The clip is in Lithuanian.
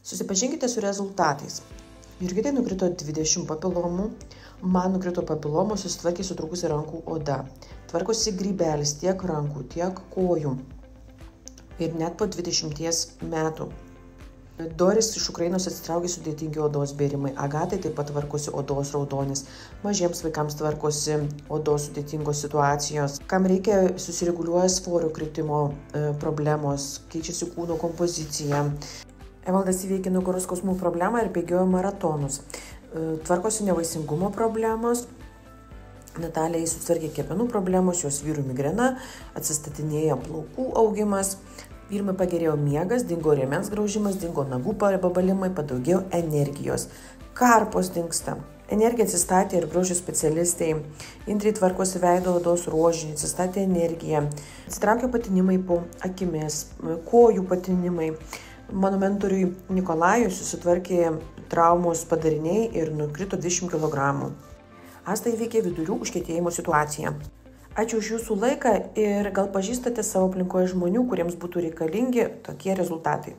Susipažinkite su rezultatais. Jurgitai nukrito 20 papilomų, man nukrito papilomų, susitvarkė sutrūkusi rankų oda. Tvarkosi grybelis tiek rankų, tiek kojų. Ir net po 20 metų. Doris iš Ukrainos atsitraukė sudėtingi odos bėrimai. Agatai taip pat tvarkosi odos raudonis. Mažiems vaikams tvarkosi odos sudėtingos situacijos. Kam reikia, susireguliuoja svorio kritimo problemos, keičiasi kūno kompozicija. Evaldas įveikė nugaros skausmų problemą ir bėgiojo maratonus. Tvarkosi nevaisingumo problemos. Natalijai sutvarkė kepenų problemos, jos vyrų migrena, atsistatinėja plaukų augimas. Vyrimai pagerėjo miegas, dingo rėmens graužimas, dingo nagų pabalimai, padaugėjo energijos. Karpos dingsta. Energija atsistatė ir grožio specialistai. Indrei tvarkosi veido odos rožinį, atsistatė energija. Atsitraukė patinimai po akimis, kojų patinimai. Mano mentoriui Nikolajui susitvarkė traumos padariniai ir nukrito 20 kg. Asta įveikė vidurių užkietėjimo situaciją. Ačiū už jūsų laiką ir gal pažįstate savo aplinkoje žmonių, kuriems būtų reikalingi tokie rezultatai.